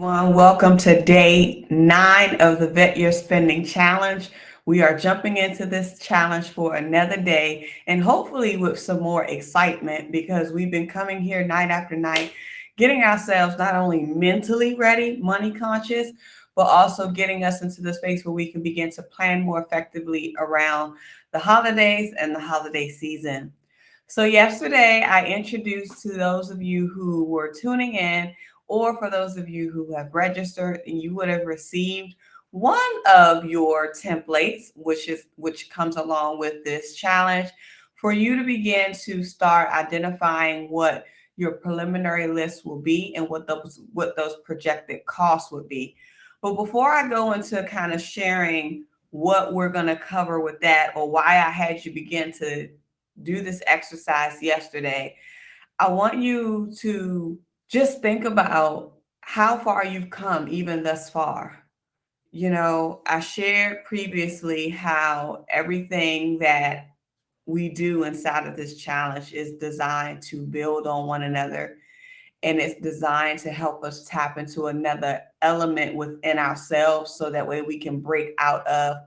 everyone. Welcome to day 9 of the Vet Your Spending Challenge. We are jumping into this challenge for another day and hopefully with some more excitement because we've been coming here night after night, getting ourselves not only mentally ready, money conscious, but also getting us into the space where we can begin to plan more effectively around the holidays and the holiday season. So yesterday I introduced to those of you who were tuning in, or for those of you who have registered, and you would have received one of your templates, which comes along with this challenge, for you to begin to start identifying what your preliminary list will be and what those projected costs would be. But before I go into kind of sharing what we're going to cover with that, or why I had you begin to do this exercise yesterday, I want you to just think about how far you've come even thus far. I shared previously how everything that we do inside of this challenge is designed to build on one another, and it's designed to help us tap into another element within ourselves so that way we can break out of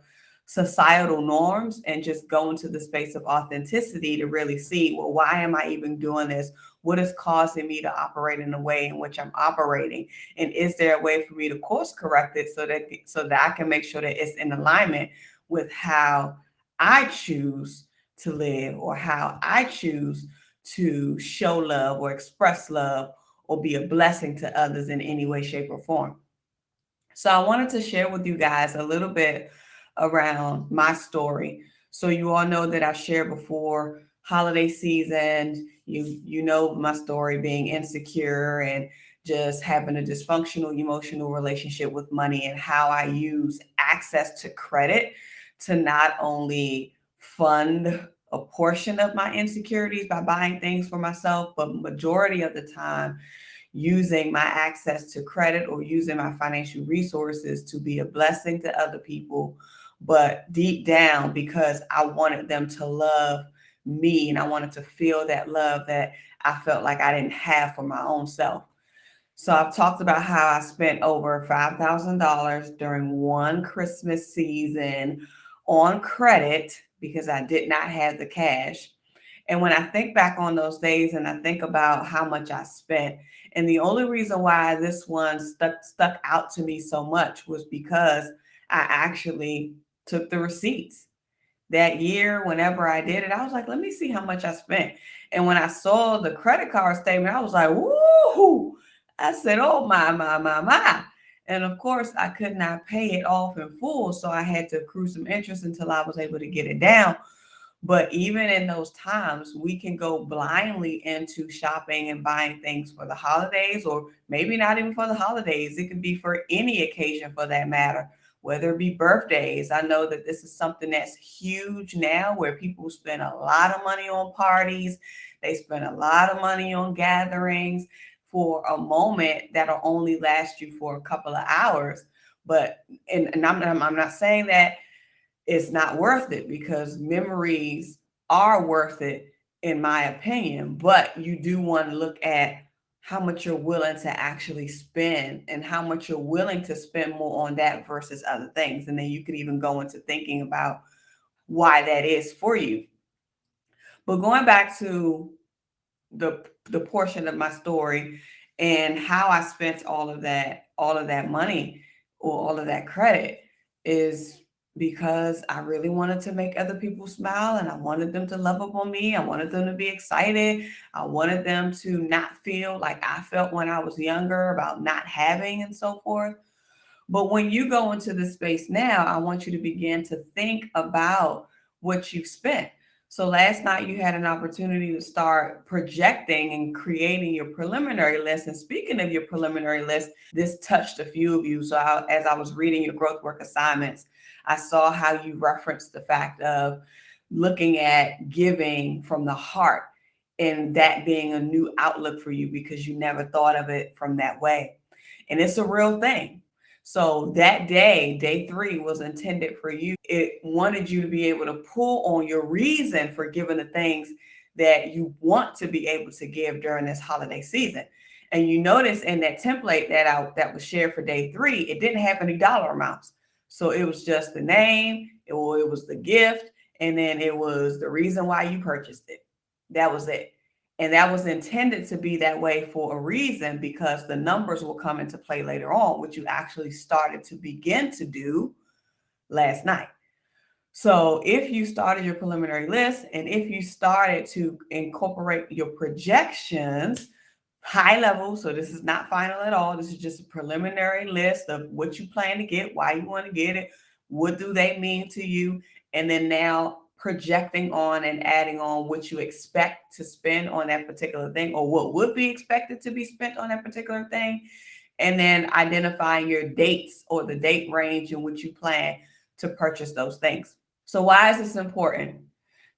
societal norms and just go into the space of authenticity to really see, well, why am I even doing this? What is causing me to operate in the way in which I'm operating? And is there a way for me to course correct it so that I can make sure that it's in alignment with how I choose to live, or how I choose to show love or express love or be a blessing to others in any way, shape, or form. So I wanted to share with you guys a little bit around my story. So you all know that I've shared before, holiday season, you know my story, being insecure and just having a dysfunctional emotional relationship with money, and how I use access to credit to not only fund a portion of my insecurities by buying things for myself, but majority of the time using my access to credit or using my financial resources to be a blessing to other people, but deep down because I wanted them to love me and I wanted to feel that love that I felt like I didn't have for my own self. So I've talked about how I spent over $5,000 during one Christmas season on credit because I did not have the cash. And when I think back on those days and I think about how much I spent, and the only reason why this one stuck out to me so much was because I actually took the receipts. That year, whenever I did it, I was like, let me see how much I spent. And when I saw the credit card statement, I was like, woo! I said, oh my. And of course, I could not pay it off in full. So I had to accrue some interest until I was able to get it down. But even in those times, we can go blindly into shopping and buying things for the holidays, or maybe not even for the holidays. It could be for any occasion for that matter, whether it be birthdays. I know that this is something that's huge now where people spend a lot of money on parties. They spend a lot of money on gatherings for a moment that'll only last you for a couple of hours. But, and I'm not saying that it's not worth it, because memories are worth it, in my opinion. But you do want to look at how much you're willing to actually spend and how much you're willing to spend more on that versus other things. And then you could even go into thinking about why that is for you. But going back to the portion of my story and how I spent all of that money or all of that credit is because I really wanted to make other people smile, and I wanted them to love up on me. I wanted them to be excited. I wanted them to not feel like I felt when I was younger about not having and so forth. But when you go into the space now, I want you to begin to think about what you've spent. So last night you had an opportunity to start projecting and creating your preliminary list. And speaking of your preliminary list, this touched a few of you. So as I was reading your growth work assignments, I saw how you referenced the fact of looking at giving from the heart, and that being a new outlook for you because you never thought of it from that way. And it's a real thing. So that day 3, was intended for you. It wanted you to be able to pull on your reason for giving the things that you want to be able to give during this holiday season. And you notice in that template that was shared for day 3, it didn't have any dollar amounts. So it was just the name, it was the gift, and then it was the reason why you purchased it. That was it. And that was intended to be that way for a reason, because the numbers will come into play later on, which you actually started to begin to do last night. So if you started your preliminary list and if you started to incorporate your projections, high level, so this is not final at all, this is just a preliminary list of what you plan to get, why you want to get it, what do they mean to you, and then now projecting on and adding on what you expect to spend on that particular thing, or what would be expected to be spent on that particular thing, and then identifying your dates or the date range in which you plan to purchase those things. So why is this important?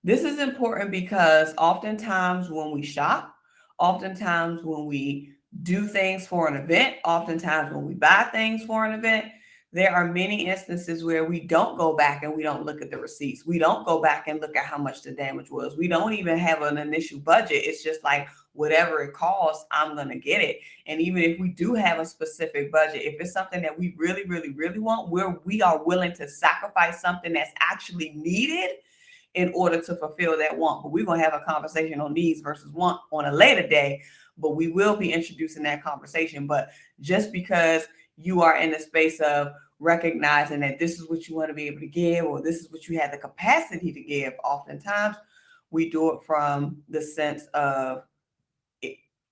This is important because oftentimes when we shop, oftentimes when we do things for an event, oftentimes when we buy things for an event, there are many instances where we don't go back and we don't look at the receipts. We don't go back and look at how much the damage was. We don't even have an initial budget. It's just like, whatever it costs, I'm going to get it. And even if we do have a specific budget, if it's something that we really, really, really want, we are willing to sacrifice something that's actually needed in order to fulfill that want. But we're going to have a conversation on needs versus want on a later day, but we will be introducing that conversation. But just because you are in the space of recognizing that this is what you want to be able to give, or this is what you have the capacity to give, oftentimes we do it from the sense of,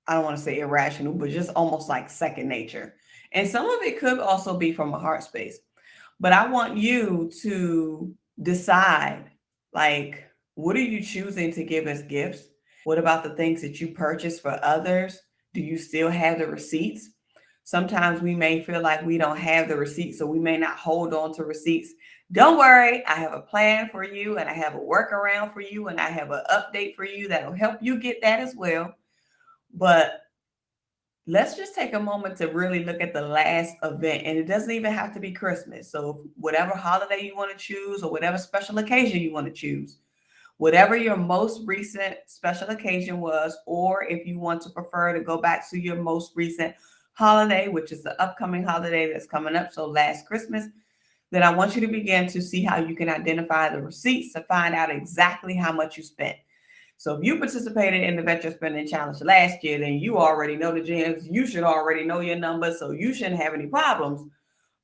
I don't want to say irrational, but just almost like second nature. And some of it could also be from a heart space. But I want you to decide, like, what are you choosing to give as gifts? What about the things that you purchase for others? Do you still have the receipts? Sometimes we may feel like we don't have the receipts, so we may not hold on to receipts. Don't worry, I have a plan for you, and I have a workaround for you, and I have an update for you that'll help you get that as well. But let's just take a moment to really look at the last event. And it doesn't even have to be Christmas. So whatever holiday you want to choose, or whatever special occasion you want to choose, whatever your most recent special occasion was, or if you want to prefer to go back to your most recent holiday, which is the upcoming holiday that's coming up, so last Christmas, then I want you to begin to see how you can identify the receipts to find out exactly how much you spent. So if you participated in the Vet Your Spending Challenge last year, then you already know the gems. You should already know your numbers, so you shouldn't have any problems.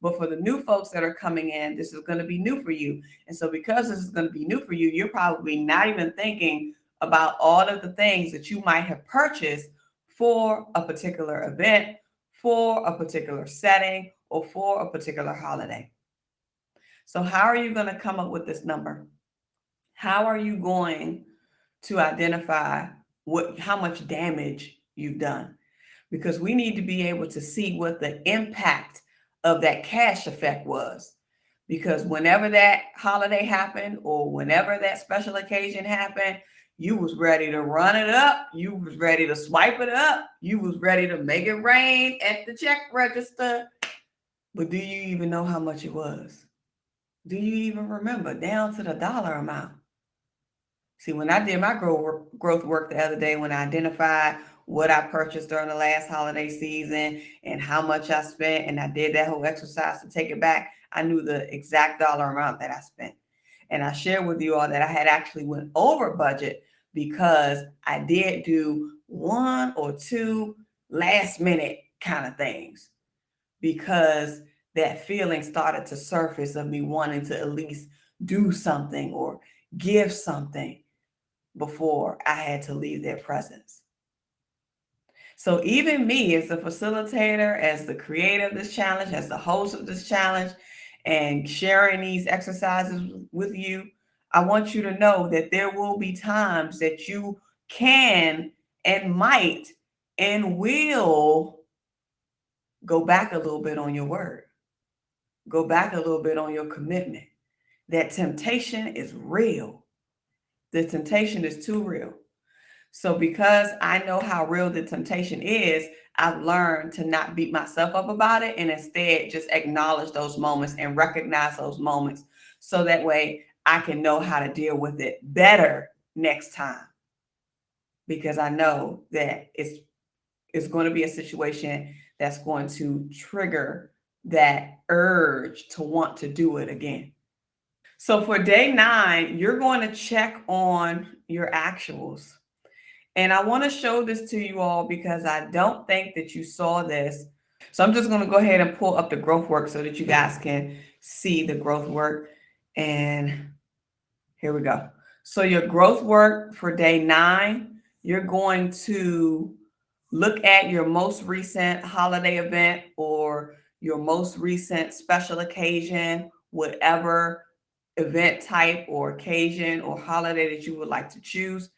But for the new folks that are coming in, this is going to be new for you. And so because this is going to be new for you, you're probably not even thinking about all of the things that you might have purchased for a particular event, for a particular setting, or for a particular holiday. So how are you going to come up with this number? How are you going to identify how much damage you've done? Because we need to be able to see what the impact of that cash effect was. Because whenever that holiday happened, or whenever that special occasion happened, you was ready to run it up. You was ready to swipe it up. You was ready to make it rain at the check register. But do you even know how much it was? Do you even remember down to the dollar amount? See, when I did my growth work the other day, when I identified what I purchased during the last holiday season and how much I spent, and I did that whole exercise to take it back, I knew the exact dollar amount that I spent. And I shared with you all that I had actually went over budget because I did do one or two last minute kind of things, because that feeling started to surface of me wanting to at least do something or give something before I had to leave their presence. So even me as the facilitator, as the creator of this challenge, as the host of this challenge, and sharing these exercises with you, I want you to know that there will be times that you can and might and will go back a little bit on your word. Go back a little bit on your commitment. That temptation is real. The temptation is too real. So because I know how real the temptation is, I've learned to not beat myself up about it, and instead just acknowledge those moments and recognize those moments, so that way I can know how to deal with it better next time. Because I know that is going to be a situation that's going to trigger that urge to want to do it again. So for day 9, you're going to check on your actuals. And I want to show this to you all because I don't think that you saw this. So I'm just going to go ahead and pull up the growth work so that you guys can see the growth work. And here we go. So your growth work for day 9, you're going to look at your most recent holiday event or your most recent special occasion, whatever event type or occasion or holiday that you would like to choose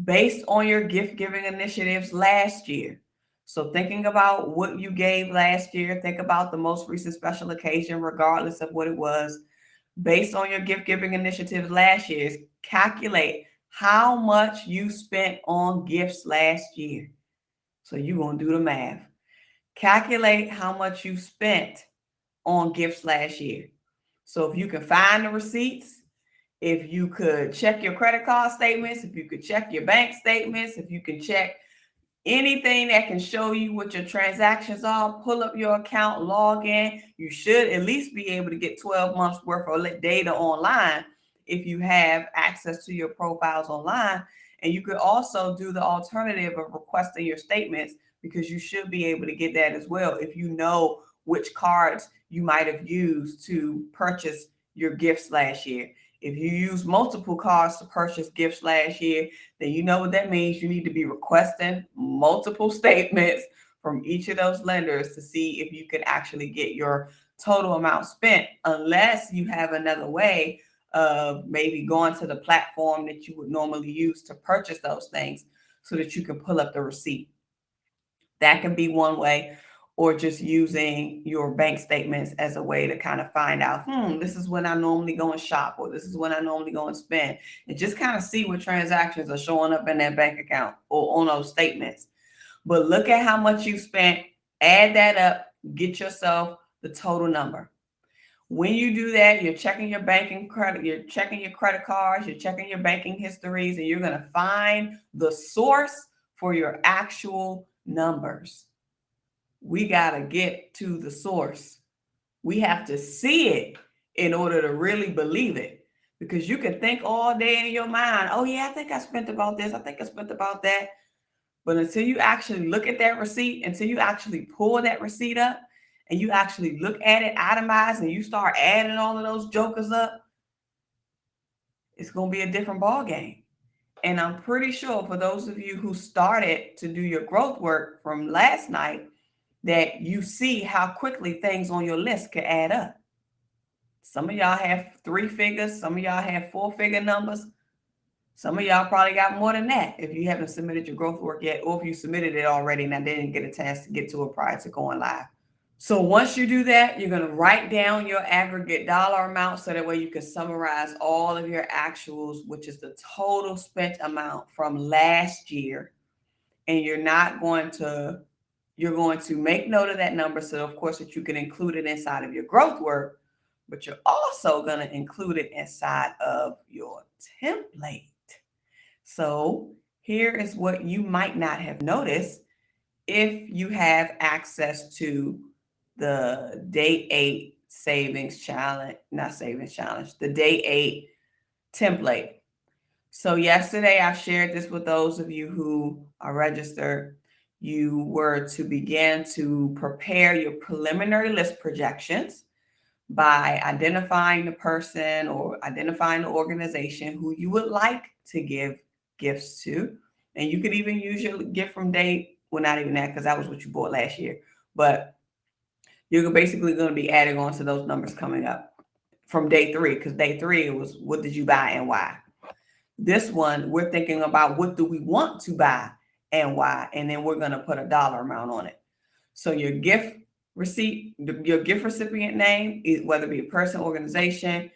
based on your gift giving initiatives last year. So thinking about what you gave last year, think about the most recent special occasion, regardless of what it was, based on your gift giving initiatives last year, calculate how much you spent on gifts last year. So you're going to do the math. Calculate how much you spent on gifts last year. So if you can find the receipts, if you could check your credit card statements, if you could check your bank statements, if you can check anything that can show you what your transactions are, pull up your account, log in. You should at least be able to get 12 months worth of data online if you have access to your profiles online. And you could also do the alternative of requesting your statements, because you should be able to get that as well if you know which cards you might have used to purchase your gifts last year. If you use multiple cards to purchase gifts last year, then you know what that means. You need to be requesting multiple statements from each of those lenders to see if you can actually get your total amount spent, unless you have another way of maybe going to the platform that you would normally use to purchase those things so that you can pull up the receipt. That can be one way, or just using your bank statements as a way to kind of find out, this is when I normally go and shop, or this is when I normally go and spend, and just kind of see what transactions are showing up in that bank account or on those statements. But look at how much you spent, add that up, get yourself the total number. When you do that, you're checking your banking credit, you're checking your credit cards, you're checking your banking histories, and you're going to find the source for your actual numbers. We got to get to the source. We have to see it in order to really believe it, because you can think all day in your mind, oh yeah, I think I spent about this, I think I spent about that. But until you actually look at that receipt, until you actually pull that receipt up and you actually look at it itemized and you start adding all of those jokers up, it's going to be a different ball game. And I'm pretty sure for those of you who started to do your growth work from last night, that you see how quickly things on your list can add up. Some of y'all have 3 figures. Some of y'all have 4-figure numbers. Some of y'all probably got more than that if you haven't submitted your growth work yet, or if you submitted it already and I didn't get a chance to get to it prior to going live. So once you do that, you're going to write down your aggregate dollar amount so that way you can summarize all of your actuals, which is the total spent amount from last year. And you're going to make note of that number, so of course that you can include it inside of your growth work, but you're also going to include it inside of your template. So here is what you might not have noticed if you have access to the day 8 savings challenge, the day 8 template. So yesterday I shared this with those of you who are registered. You were to begin to prepare your preliminary list projections by identifying the person or identifying the organization who you would like to give gifts to. And you could even use your gift from day, well, not even that, because that was what you bought last year. But you're basically going to be adding on to those numbers coming up from day 3, because day 3 it was what did you buy and why. This one, we're thinking about what do we want to buy and why, and then we're going to put a dollar amount on it. So your gift receipt, your gift recipient name, whether it be a person, organization,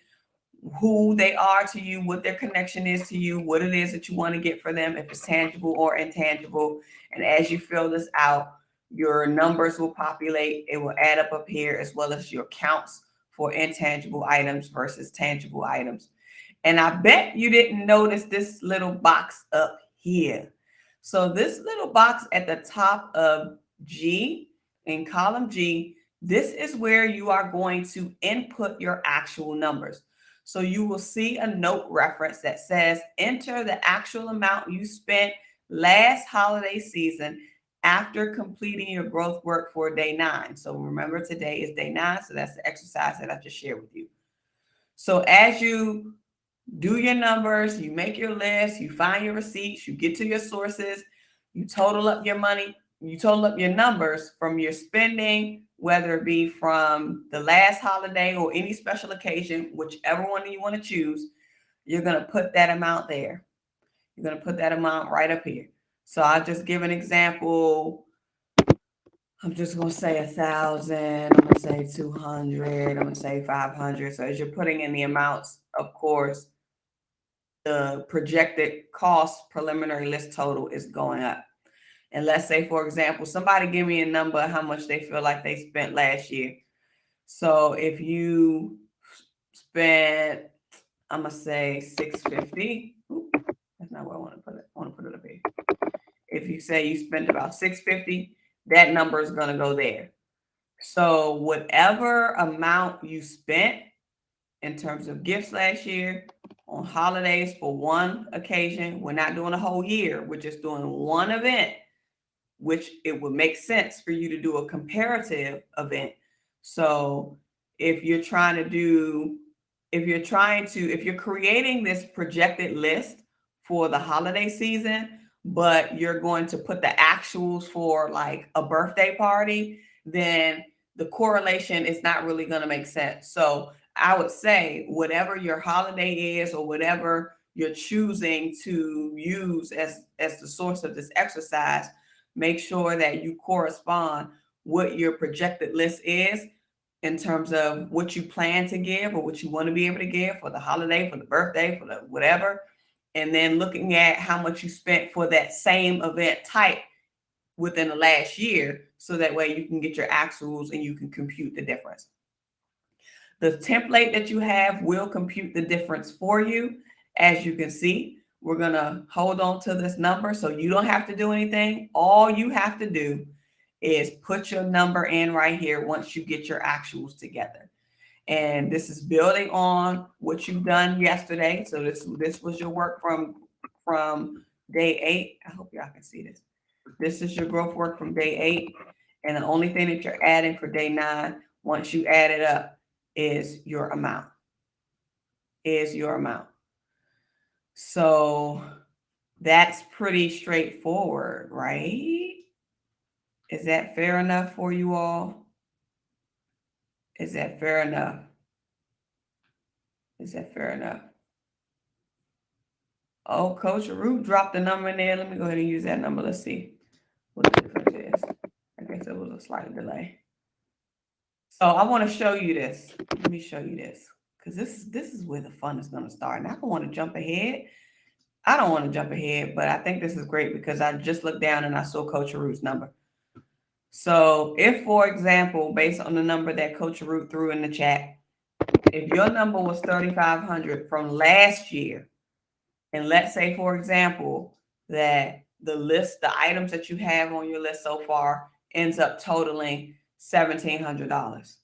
who they are to you, what their connection is to you, what it is that you want to get for them, if it's tangible or intangible. And as you fill this out, your numbers will populate. It will add up here, as well as your counts for intangible items versus tangible items. And I bet you didn't notice this little box up here. So this little box at the top of G, in column G, this is where you are going to input your actual numbers. So you will see a note reference that says enter the actual amount you spent last holiday season after completing your growth work for day 9. So remember, today is day 9. So that's the exercise that I just shared with you. So as you do your numbers, you make your list, you find your receipts, you get to your sources, you total up your money, you total up your numbers from your spending, whether it be from the last holiday or any special occasion, whichever one you want to choose, you're going to put that amount there. You're going to put that amount right up here. So I'll just give an example. I'm just going to say 1,000. I'm going to say 200. I'm going to say 500. So as you're putting in the amounts, of course, the projected cost preliminary list total is going up. And let's say, for example, somebody give me a number of how much they feel like they spent last year. So if you spent, I'm going to say 650. That's not where I want to put it. I want to put it up here. If you say you spent about 650, that number is going to go there. So whatever amount you spent in terms of gifts last year, on holidays for one occasion, we're not doing a whole year. We're just doing one event, which it would make sense for you to do a comparative event. So if you're creating this projected list for the holiday season, but you're going to put the actuals for like a birthday party, then the correlation is not really going to make sense. So I would say whatever your holiday is or whatever you're choosing to use as the source of this exercise, make sure that you correspond what your projected list is in terms of what you plan to give or what you want to be able to give for the holiday, for the birthday, for the whatever. And then looking at how much you spent for that same event type within the last year. So that way you can get your actuals and you can compute the difference. The template that you have will compute the difference for you. As you can see, we're going to hold on to this number so you don't have to do anything. All you have to do is put your number in right here once you get your actuals together. And this is building on what you've done yesterday. So this was your work from day 8. I hope y'all can see this. This is your growth work from day 8. And the only thing that you're adding for day 9, once you add it up, is your amount. So that's pretty straightforward, right? Is that fair enough for you all? Is that fair enough? Oh, Coach Root dropped the number in there. Let me go ahead and use that number. Let's see what the difference is. I guess it was a slight delay. So I want to show you this. Let me show you this, because this is where the fun is going to start. And I don't want to jump ahead. But I think this is great because I just looked down and I saw Coach Root's number. So if, for example, based on the number that Coach Root threw in the chat, if your number was 3,500 from last year, and let's say, for example, that the items that you have on your list so far ends up totaling $1,700,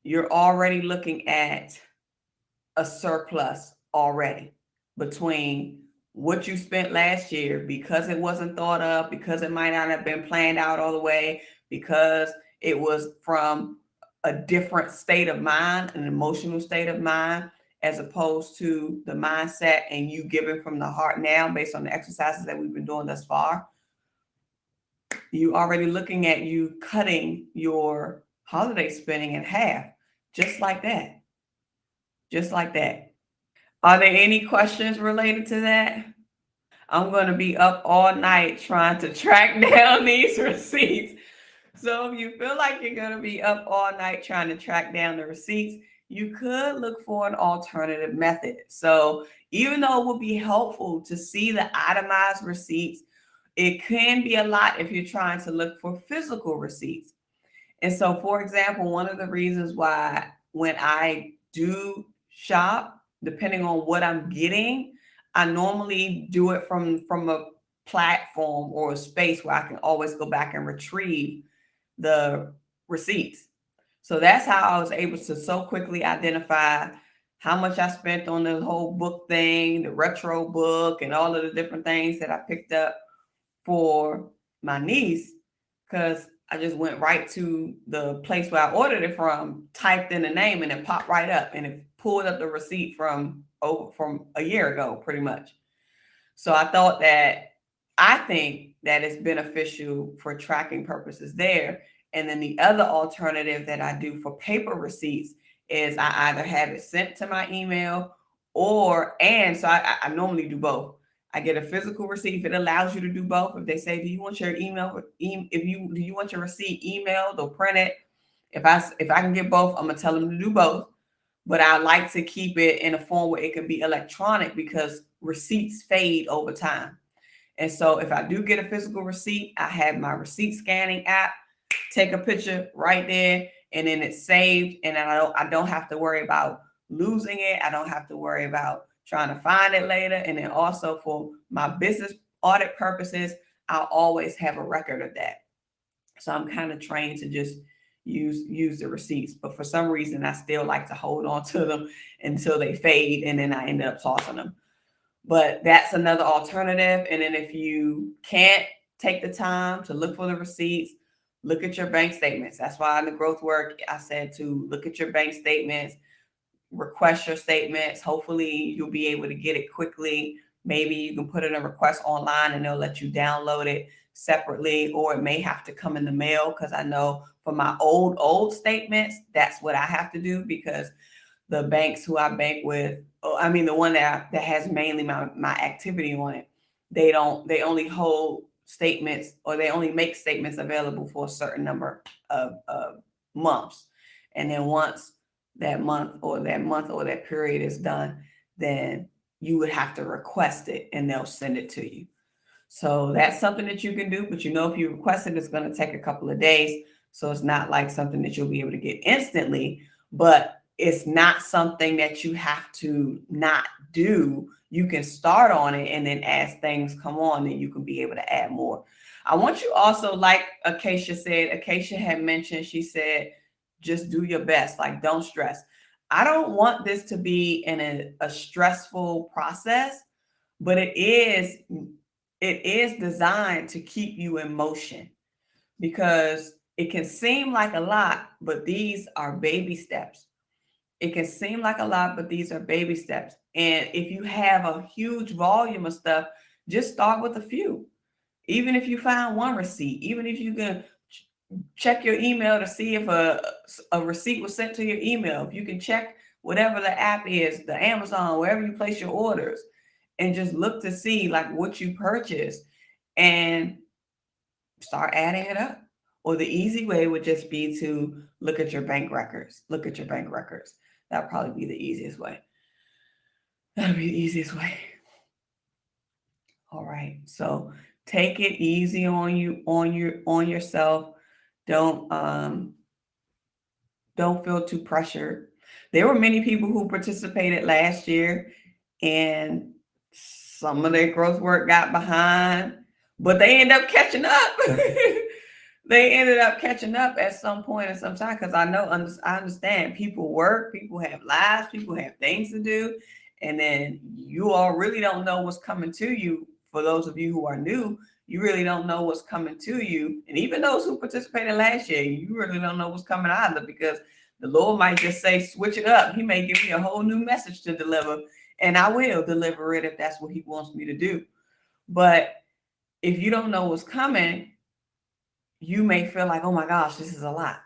you're already looking at a surplus already between what you spent last year, because it wasn't thought of, because it might not have been planned out all the way, because it was from a different state of mind, an emotional state of mind, as opposed to the mindset and you giving from the heart now based on the exercises that we've been doing thus far. You already looking at you cutting your holiday spending in half, just like that. Are there any questions related to that? I'm going to be up all night trying to track down these receipts. So if you feel like you're going to be up all night trying to track down the receipts, you could look for an alternative method. So even though it would be helpful to see the itemized receipts, it can be a lot if you're trying to look for physical receipts. And so, for example, one of the reasons why when I do shop, depending on what I'm getting, I normally do it from a platform or a space where I can always go back and retrieve the receipts. So that's how I was able to so quickly identify how much I spent on the whole book thing, the retro book, and all of the different things that I picked up for my niece, because I just went right to the place where I ordered it from, typed in the name, and it popped right up, and it pulled up the receipt from a year ago, pretty much. So I think that it's beneficial for tracking purposes there. And then the other alternative that I do for paper receipts is I either have it sent to my email so I normally do both. I get a physical receipt if it allows you to do both. If they say, do you want your do you want your receipt emailed or printed? If I can get both, I'm gonna tell them to do both. But I like to keep it in a form where it can be electronic because receipts fade over time. And so if I do get a physical receipt, I have my receipt scanning app, take a picture right there, and then it's saved. And then I don't have to worry about losing it. I don't have to worry about trying to find it later. And then also for my business audit purposes, I'll always have a record of that. So I'm kind of trained to just use the receipts. But for some reason, I still like to hold on to them until they fade, and then I end up tossing them. But that's another alternative. And then if you can't take the time to look for the receipts, look at your bank statements. That's why in the growth work, I said to look at your bank statements, request your statements. Hopefully you'll be able to get it quickly. Maybe you can put in a request online and they'll let you download it separately, or it may have to come in the mail, because I know for my old statements, that's what I have to do, because the banks who I bank with, the one that has mainly my activity on it, they only hold statements, or they only make statements available for a certain number of months. And then once that month or that period is done, then you would have to request it and they'll send it to you. So that's something that you can do, but if you request it, it's going to take a couple of days. So it's not like something that you'll be able to get instantly, but it's not something that you have to not do. You can start on it, and then as things come on, then you can be able to add more. I want you also, like Acacia had mentioned, she said, just do your best. Like, don't stress. I don't want this to be a stressful process, but it is designed to keep you in motion, because it can seem like a lot, but these are baby steps. It can seem like a lot, but these are baby steps. And if you have a huge volume of stuff, just start with a few. Even if you find one receipt, even if you can check your email to see if a receipt was sent to your email, if you can check whatever the app is, the Amazon, wherever you place your orders, and just look to see like what you purchased and start adding it up. Or the easy way would just be to look at your bank records. That'd probably be the easiest way. All right. So take it easy on yourself. Don't feel too pressured. There were many people who participated last year, and some of their growth work got behind, but they end up catching up. They ended up catching up at some point in some time, because I understand people work, people have lives, people have things to do, and then you all really don't know what's coming to you. For those of you who are new, you really don't know what's coming to you. And even those who participated last year, you really don't know what's coming either, because the Lord might just say, switch it up. He may give me a whole new message to deliver, and I will deliver it if that's what he wants me to do. But if you don't know what's coming, you may feel like, oh my gosh, this is a lot.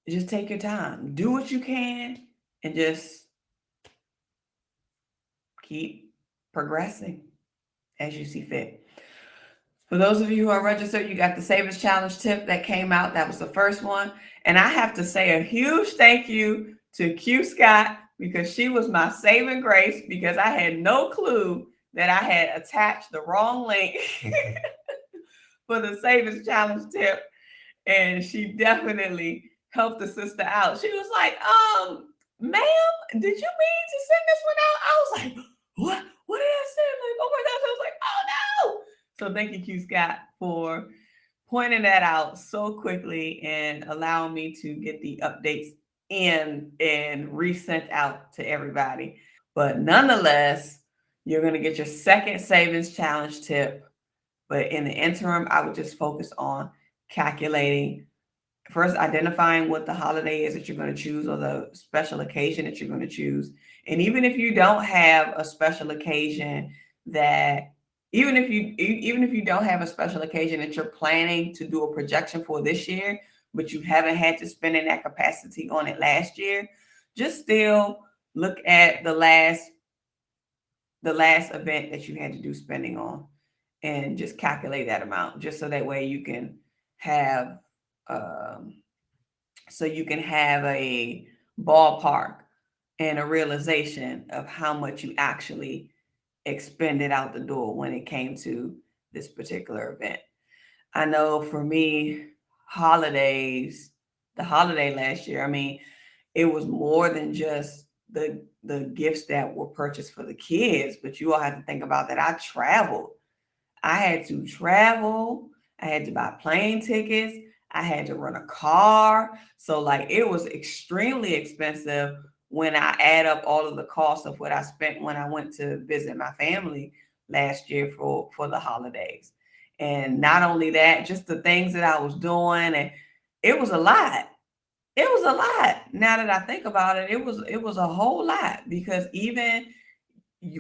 Just take your time. Do what you can and just keep progressing as you see fit. For those of you who are registered, you got the Savers Challenge tip that came out. That was the first one. And I have to say a huge thank you to Q Scott, because she was my saving grace, because I had no clue that I had attached the wrong link for the Savers Challenge tip. And she definitely helped the sister out. She was like, ma'am, did you mean to send this one out? I was like, what did I say? I'm like, oh my gosh. I was like, oh no. So thank you, Q Scott, for pointing that out so quickly and allowing me to get the updates in and resent out to everybody. But nonetheless, you're going to get your second savings challenge tip. But in the interim, I would just focus on calculating, first identifying what the holiday is that you're going to choose or the special occasion that you're going to choose. And even if you don't have a special occasion that even if you don't have a special occasion that you're planning to do a projection for this year, but you haven't had to spend in that capacity on it last year, just still look at the last event that you had to do spending on and just calculate that amount, just so that way you can have a ballpark and a realization of how much you actually expended out the door when it came to this particular event. I know for me, the holiday last year, I mean, it was more than just the gifts that were purchased for the kids, but you all have to think about that. I traveled. I had to travel. I had to buy plane tickets. I had to rent a car. So like it was extremely expensive when I add up all of the costs of what I spent when I went to visit my family last year for the holidays. And not only that, just the things that I was doing, and it was a lot. It was a lot. Now that I think about it, it was a whole lot, because even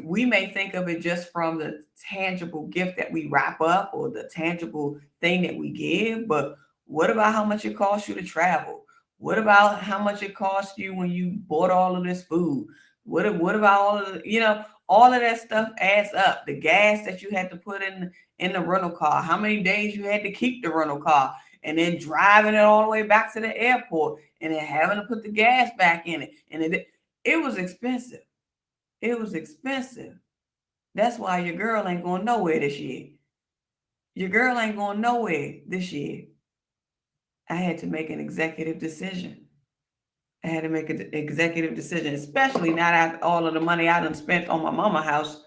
we may think of it just from the tangible gift that we wrap up or the tangible thing that we give, but what about how much it costs you to travel? What about how much it costs you when you bought all of this food? What about all of all of that stuff adds up. The gas that you had to put in the rental car, how many days you had to keep the rental car, and then driving it all the way back to the airport, and then having to put the gas back in it, and it was expensive. It was expensive. That's why your girl ain't going nowhere this year. Your girl ain't going nowhere this year. I had to make an executive decision. I had to make an executive decision, especially now that all of the money I done spent on my mama house.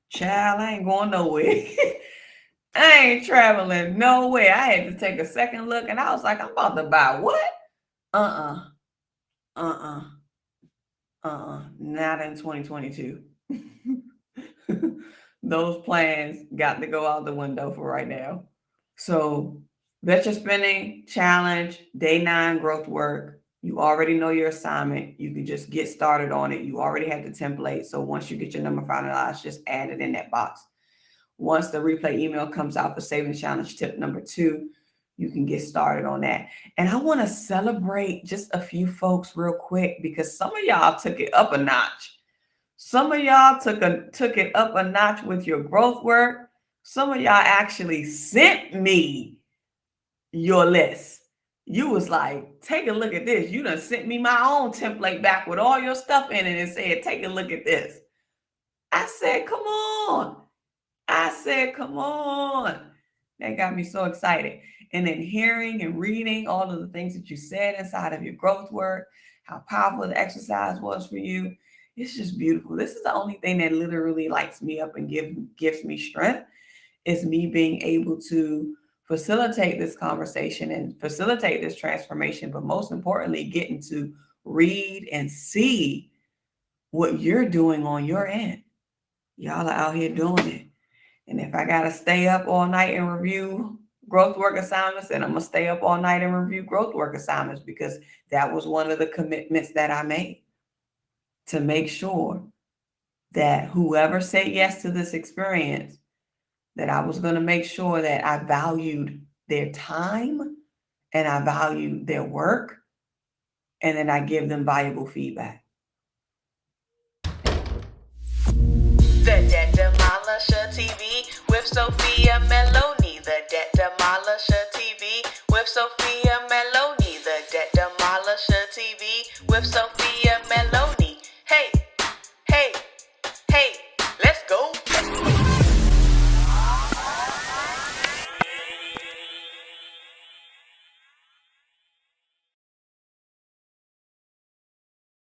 Child, I ain't going nowhere. I ain't traveling nowhere. I had to take a second look, and I was like, I'm about to buy what? Uh-uh. Uh-uh. Not in 2022. Those plans got to go out the window for right now. So, vet your spending challenge, day 9 growth work. You already know your assignment. You can just get started on it. You already have the template. So once you get your number finalized, just add it in that box. Once the replay email comes out for savings challenge tip number 2, you can get started on that. And I want to celebrate just a few folks real quick, because some of y'all took it up a notch. Some of y'all took it up a notch with your growth work. Some of y'all actually sent me your list. You was like, take a look at this. You done sent me my own template back with all your stuff in it and said, take a look at this. I said, come on. That got me so excited. And then hearing and reading all of the things that you said inside of your growth work, how powerful the exercise was for you. It's just beautiful. This is the only thing that literally lights me up and gives me strength, is me being able to facilitate this conversation and facilitate this transformation, but most importantly, getting to read and see what you're doing on your end. Y'all are out here doing it. And if I got to stay up all night and review growth work assignments, then I'm going to stay up all night and review growth work assignments, because that was one of the commitments that I made, to make sure that whoever said yes to this experience, that I was going to make sure that I valued their time and I valued their work, and then I give them valuable feedback. The